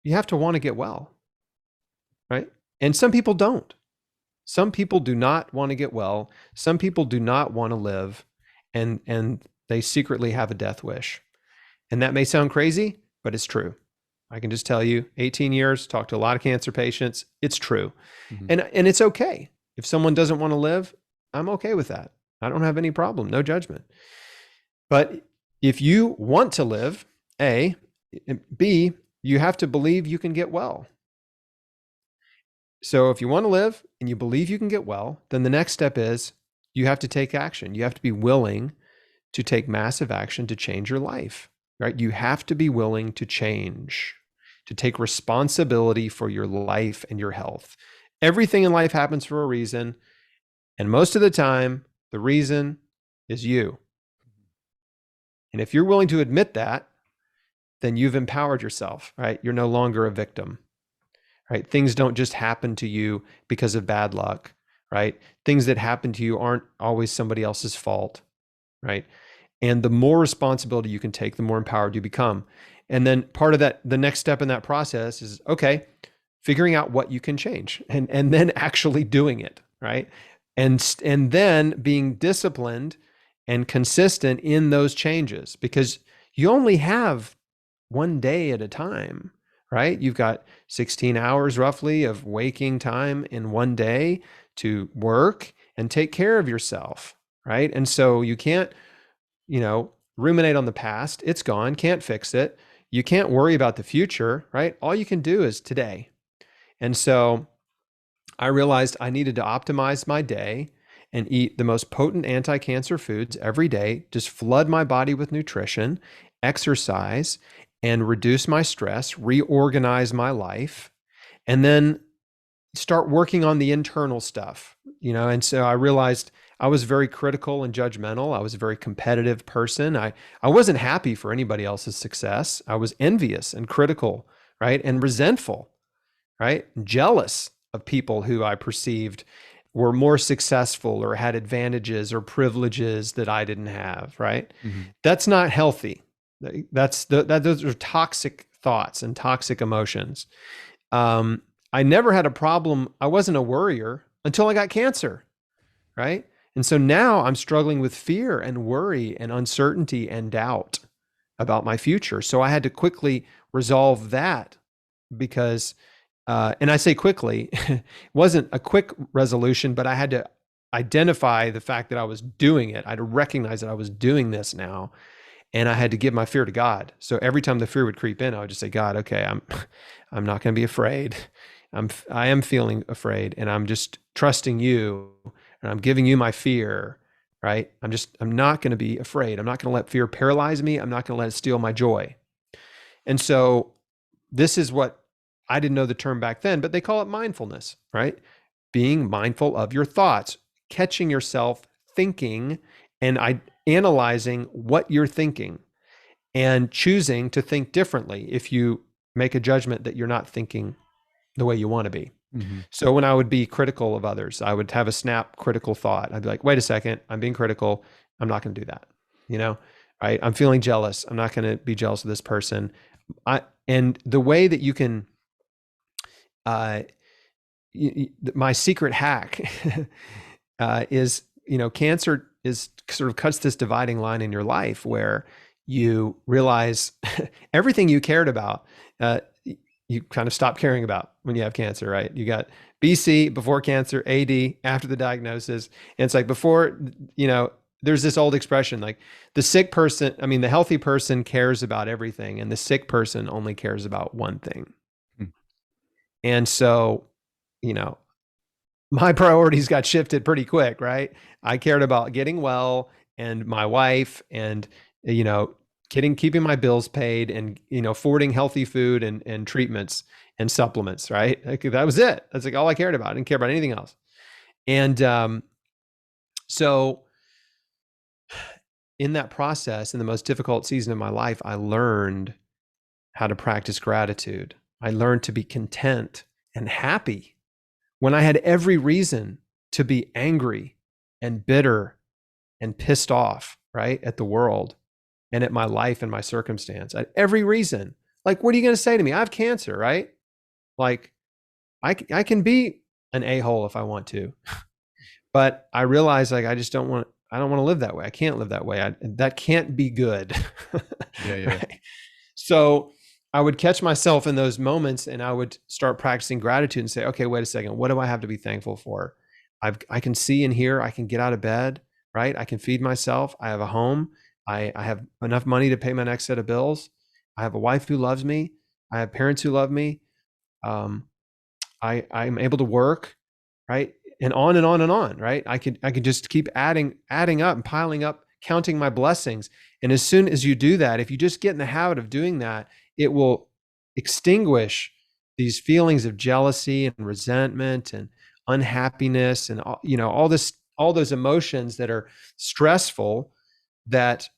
want to get well, right? And some people don't. Some people do not want to get well. Some people do not want to live, and they secretly have a death wish. And that may sound crazy, but it's true. I can just tell you, 18 years, talked to a lot of cancer patients. It's true. And it's okay. If someone doesn't want to live, I'm okay with that. I don't have any problem, no judgment. But if you want to live, A, B, you have to believe you can get well. So if you want to live and you believe you can get well, then the next step is you have to take action. You have to be willing to take massive action to change your life, right? You have to be willing to change, to take responsibility for your life and your health. Everything in life happens for a reason. And most of the time, the reason is you. And if you're willing to admit that, then you've empowered yourself, right? You're no longer a victim, right? Things don't just happen to you because of bad luck, right? Things that happen to you aren't always somebody else's fault, right? And the more responsibility you can take, the more empowered you become. And then part of that, the next step in that process is, okay, figuring out what you can change and then actually doing it, right? And then being disciplined and consistent in those changes, because you only have one day at a time, right? You've got 16 hours roughly of waking time in one day to work and take care of yourself, right? And so you can't, ruminate on the past. It's gone, can't fix it. You can't worry about the future, right? All you can do is today. And so I realized I needed to optimize my day and eat the most potent anti-cancer foods every day, just flood my body with nutrition, exercise, and reduce my stress, reorganize my life, and then start working on the internal stuff, And so I realized I was very critical and judgmental. I was a very competitive person. I wasn't happy for anybody else's success. I was envious and critical, right? And resentful, right? Jealous of people who I perceived were more successful or had advantages or privileges that I didn't have, right? That's not healthy. Those are toxic thoughts and toxic emotions. I never had a problem. I wasn't a worrier until I got cancer, right? And so now I'm struggling with fear and worry and uncertainty and doubt about my future. So I had to quickly resolve that because, and I say quickly, it wasn't a quick resolution, but I had to identify the fact that I was doing it. I had to recognize that I was doing this now. And I had to give my fear to God. So every time the fear would creep in, I would just say, God, okay, I'm not going to be afraid. I am feeling afraid, and I'm just trusting you, and I'm giving you my fear, right? I'm not going to be afraid. I'm not going to let fear paralyze me. I'm not going to let it steal my joy. And so this is what I didn't know the term back then, but they call it mindfulness, right? being mindful of your thoughts, catching yourself thinking and analyzing what you're thinking and choosing to think differently if you make a judgment that you're not thinking the way you want to be. Mm-hmm. So when I would be critical of others, I would have a snap critical thought. I'd be like, wait a second, I'm being critical. I'm not going to do that. Right? I'm feeling jealous. I'm not going to be jealous of this person. And the way that you can, my secret hack is, cancer is sort of cuts this dividing line in your life where you realize everything you cared about, you kind of stop caring about when you have cancer, right? You got BC, before cancer, AD, after the diagnosis. And it's like before, there's this old expression, like the healthy person cares about everything and the sick person only cares about one thing. And so, my priorities got shifted pretty quick, right? I cared about getting well and my wife and, keeping my bills paid and, affording healthy food and treatments and supplements, right? Like, that was it. That's like all I cared about. I didn't care about anything else. And so in that process, in the most difficult season of my life, I learned how to practice gratitude. I learned to be content and happy when I had every reason to be angry and bitter and pissed off, right, at the world and at my life and my circumstance. I had every reason. Like, what are you going to say to me? I have cancer, right? Like, I can be an a-hole if I want to, but I realize, like, I don't want to live that way. I can't live that way. That can't be good. Yeah. Right? So I would catch myself in those moments and I would start practicing gratitude and say, okay, wait a second. What do I have to be thankful for? I can see and hear, I can get out of bed, right? I can feed myself. I have a home. I have enough money to pay my next set of bills. I have a wife who loves me. I have parents who love me. I'm able to work, right? And on and on and on, right? I could just keep adding up and piling up, counting my blessings. And as soon as you do that, if you just get in the habit of doing that, it will extinguish these feelings of jealousy and resentment and unhappiness and all those emotions that are stressful that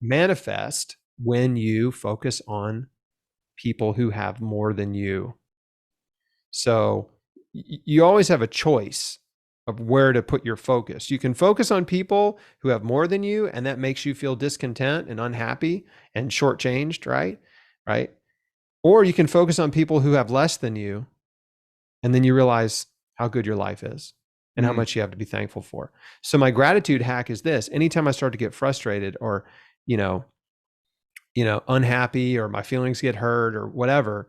manifest when you focus on people who have more than you. So you always have a choice of where to put your focus. You can focus on people who have more than you, and that makes you feel discontent and unhappy and shortchanged, right? Right? Or you can focus on people who have less than you, and then you realize how good your life is and how much you have to be thankful for. So my gratitude hack is this: anytime I start to get frustrated or, unhappy, or my feelings get hurt or whatever,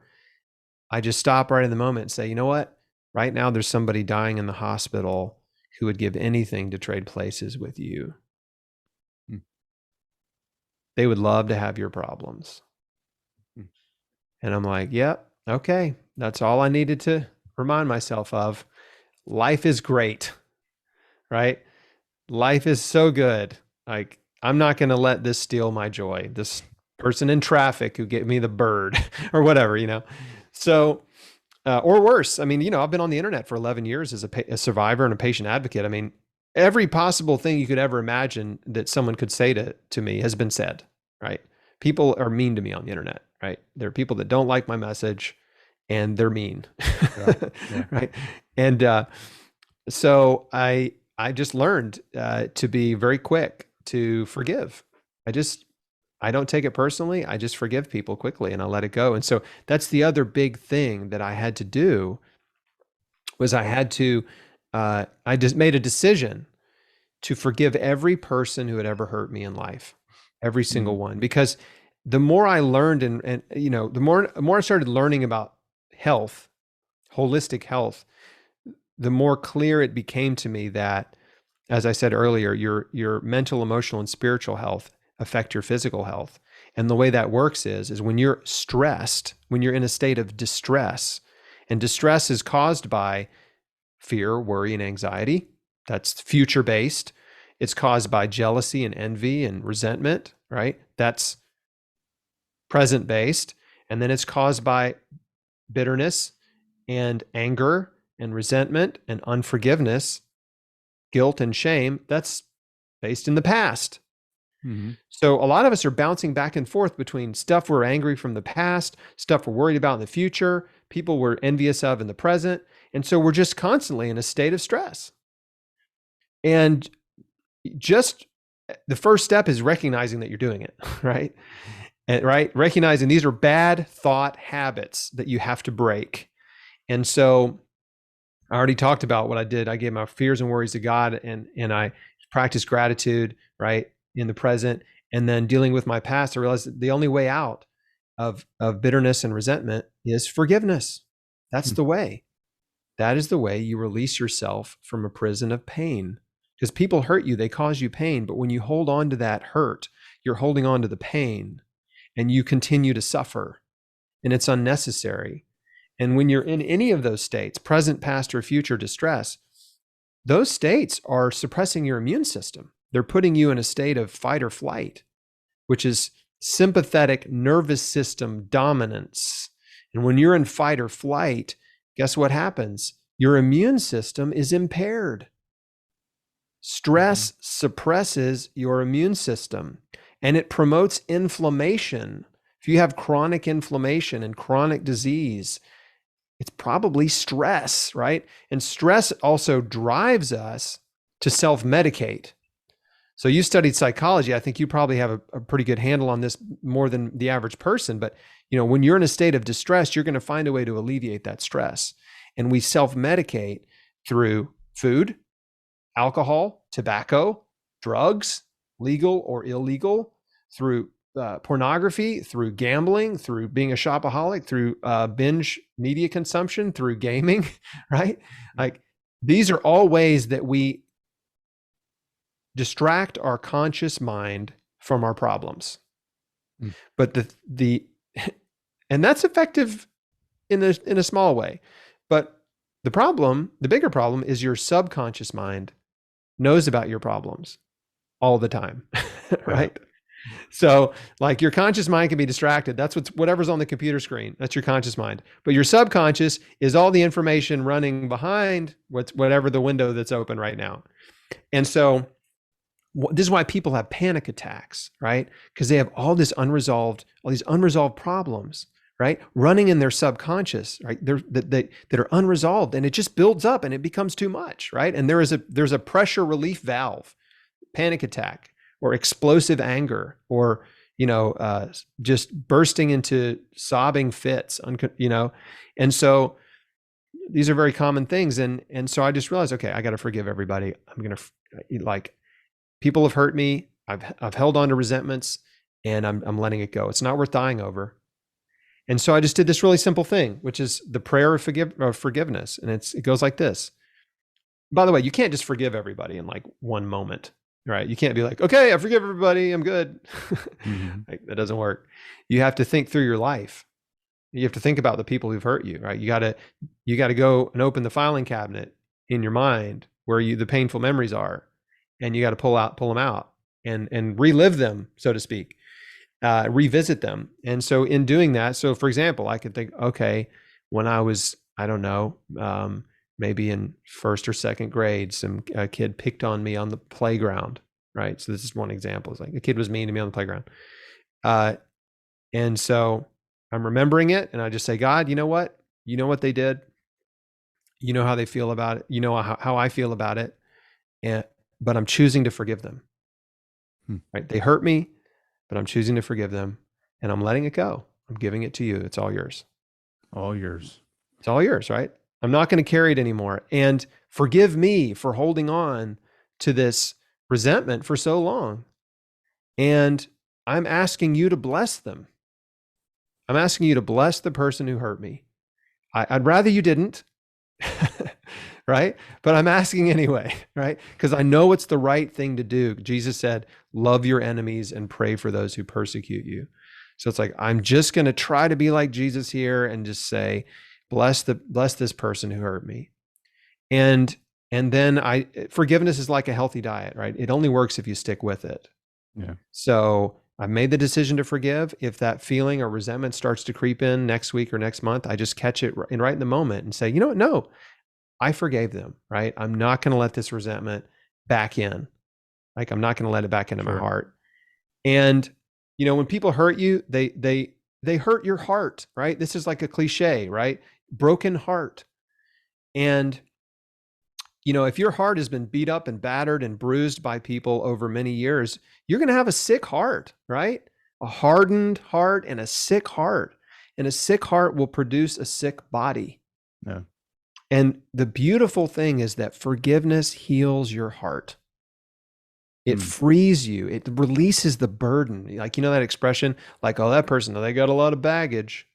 I just stop right in the moment and say, you know what? Right now, there's somebody dying in the hospital who would give anything to trade places with you. They would love to have your problems. And I'm like, yep, okay. That's all I needed to remind myself of. Life is great, right? Life is so good. Like, I'm not going to let this steal my joy. This person in traffic who gave me the bird or whatever, So, or worse. I mean, I've been on the internet for 11 years as a survivor and a patient advocate. I mean, every possible thing you could ever imagine that someone could say to me has been said, right? People are mean to me on the internet, right? There are people that don't like my message and they're mean, Yeah. right? And so I just learned to be very quick to forgive. I don't take it personally. I just forgive people quickly and I let it go. And so that's the other big thing that I had to do was I just made a decision to forgive every person who had ever hurt me in life, every single one. Because the more I learned the more I started learning about health, holistic health, the more clear it became to me that, as I said earlier, your mental, emotional, and spiritual health affect your physical health. And the way that works is when you're stressed, when you're in a state of distress, and distress is caused by fear, worry, and anxiety. That's future-based. It's caused by jealousy and envy and resentment, right? That's present-based. And then it's caused by bitterness and anger and resentment and unforgiveness, guilt and shame, that's based in the past. So a lot of us are bouncing back and forth between stuff we're angry from the past, stuff we're worried about in the future, people we're envious of in the present. And so we're just constantly in a state of stress. And just the first step is recognizing that you're doing it, right? And, right? Recognizing these are bad thought habits that you have to break. And so I already talked about what I did. I gave my fears and worries to God, and I practiced gratitude, right, in the present. And then dealing with my past, I realized that the only way out of bitterness and resentment is forgiveness. That's the way. That is the way you release yourself from a prison of pain. Because people hurt you, they cause you pain. But when you hold on to that hurt, you're holding on to the pain, and you continue to suffer, and it's unnecessary. And when you're in any of those states, present, past, or future distress, those states are suppressing your immune system. They're putting you in a state of fight or flight, which is sympathetic nervous system dominance. And when you're in fight or flight, guess what happens? Your immune system is impaired. Stress suppresses your immune system, and it promotes inflammation. If you have chronic inflammation and chronic disease, it's probably stress, right? And stress also drives us to self-medicate. So you studied psychology. I think you probably have a pretty good handle on this more than the average person. But when you're in a state of distress, you're going to find a way to alleviate that stress. And we self-medicate through food, alcohol, tobacco, drugs, legal or illegal, through pornography, through gambling, through being a shopaholic, through binge media consumption, through gaming, right? Like, these are all ways that we distract our conscious mind from our problems. But and that's effective in a small way. But the bigger problem is your subconscious mind knows about your problems all the time, right? So like, your conscious mind can be distracted. That's whatever's on the computer screen. That's your conscious mind. But your subconscious is all the information running behind whatever the window that's open right now. And so this is why people have panic attacks, right? Because they have all these unresolved problems, right? Running in their subconscious, right? That are unresolved, and it just builds up and it becomes too much, right? And there's a pressure relief valve, panic attack, or explosive anger, or just bursting into sobbing fits, and so these are very common things. And so I just realized, okay, I got to forgive everybody. I'm gonna people have hurt me. I've held on to resentments, and I'm letting it go. It's not worth dying over. And so I just did this really simple thing, which is the prayer of forgiveness. And it goes like this. By the way, you can't just forgive everybody in like one moment, right? You can't be like, okay, I forgive everybody, I'm good. Like, that doesn't work. You have to think through your life. You have to think about the people who've hurt you, right? You got to go and open the filing cabinet in your mind where the painful memories are, and you got to pull them out and relive them, so to speak. Revisit them. And so in doing that, so for example, I could think, okay, when I was, I don't know, maybe in first or second grade, a kid picked on me on the playground, right? So this is one example. It's like a kid was mean to me on the playground. And so I'm remembering it, and I just say, God, you know what? You know what they did? You know how they feel about it. You know how I feel about it. But I'm choosing to forgive them, right? They hurt me, but I'm choosing to forgive them, and I'm letting it go. I'm giving it to you. It's all yours. All yours. It's all yours, right? I'm not going to carry it anymore. And forgive me for holding on to this resentment for so long. And I'm asking you to bless them. I'm asking you to bless the person who hurt me. I'd rather you didn't, right? But I'm asking anyway, right? Because I know it's the right thing to do. Jesus said, love your enemies and pray for those who persecute you. So it's like, I'm just going to try to be like Jesus here and just say, bless this person who hurt me. And then forgiveness is like a healthy diet, right? It only works if you stick with it. Yeah. So I've made the decision to forgive. If that feeling or resentment starts to creep in next week or next month, I just catch it right in the moment and say, you know what? No, I forgave them, right? I'm not going to let this resentment back in. Like, I'm not going to let it back into my heart. And, you know, when people hurt you, they hurt your heart, right? This is like a cliche, right? Broken heart. And, you know, if your heart has been beat up and battered and bruised by people over many years, you're going to have a sick heart, right? A hardened heart and a sick heart. And a sick heart will produce a sick body. Yeah. And the beautiful thing is that forgiveness heals your heart. It frees you. It releases the burden. Like, you know, that expression, like, oh, that person, they got a lot of baggage,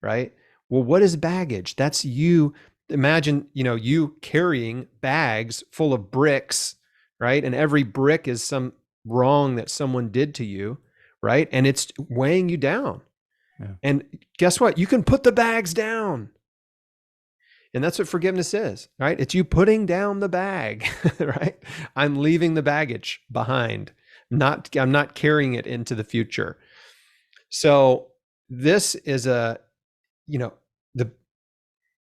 right? Well, what is baggage? That's you. Imagine, you know, you carrying bags full of bricks, right? And every brick is some wrong that someone did to you, right? And it's weighing you down. Yeah. And guess what? You can put the bags down. And that's what forgiveness is, right? It's you putting down the bag, right? I'm leaving the baggage behind. I'm not carrying it into the future. So this is the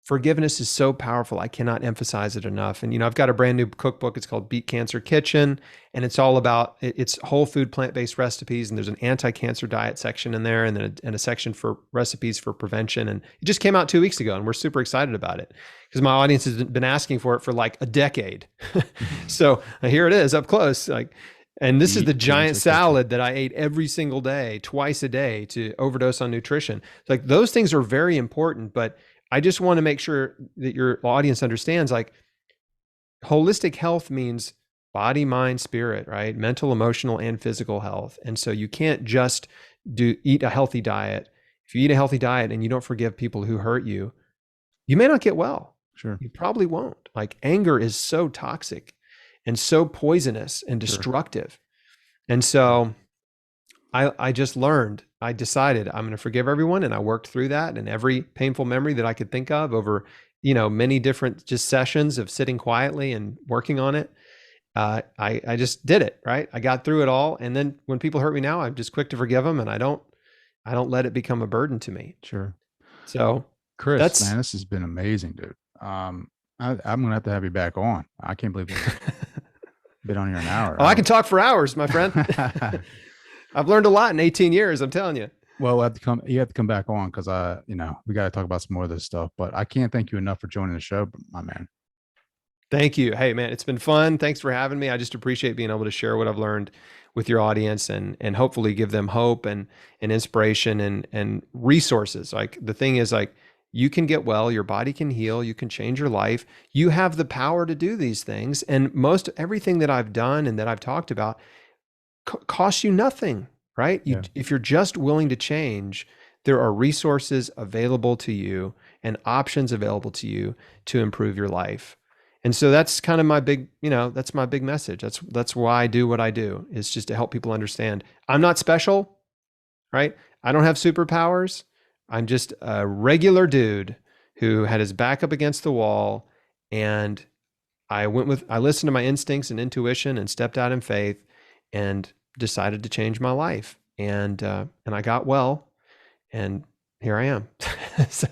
forgiveness is so powerful. I cannot emphasize it enough. And, you know, I've got a brand new cookbook. It's called Beat Cancer Kitchen. And it's all about, it's whole food, plant-based recipes. And there's an anti-cancer diet section in there, and then a section for recipes for prevention. And it just came out 2 weeks ago, and we're super excited about it because my audience has been asking for it for like a decade. So here it is up close. And this is the giant salad that I ate every single day, twice a day, to overdose on nutrition. Like, those things are very important, but I just want to make sure that your audience understands, like, holistic health means body, mind, spirit, right? Mental, emotional, and physical health. And so you can't just eat a healthy diet. If you eat a healthy diet and you don't forgive people who hurt you, you may not get well. Sure. You probably won't. Like, anger is so toxic and so poisonous and destructive. Sure. And so I just learned, I decided I'm going to forgive everyone. And I worked through that, and every painful memory that I could think of over, you know, many different just sessions of sitting quietly and working on it. I just did it, right? I got through it all. And then when people hurt me now, I'm just quick to forgive them, and I don't let it become a burden to me. Sure. So Chris, man, this has been amazing, dude. I'm going to have you back on. I can't believe we've been on here an hour. Oh, I can talk for hours, my friend. I've learned a lot in 18 years. I'm telling you. Well, you have to come back on, because we got to talk about some more of this stuff, but I can't thank you enough for joining the show, my man. Thank you. Hey, man, it's been fun. Thanks for having me. I just appreciate being able to share what I've learned with your audience, and hopefully give them hope and inspiration and resources. Like, the thing is, like, you can get well, your body can heal, you can change your life. You have the power to do these things. And everything that I've done and that I've talked about costs you nothing, right? If you're just willing to change, there are resources available to you and options available to you to improve your life. And so that's kind of my big, that's my big message. That's why I do what I do, is just to help people understand I'm not special, right? I don't have superpowers. I'm just a regular dude who had his back up against the wall, and I listened to my instincts and intuition and stepped out in faith and decided to change my life. And I got well, and here I am. So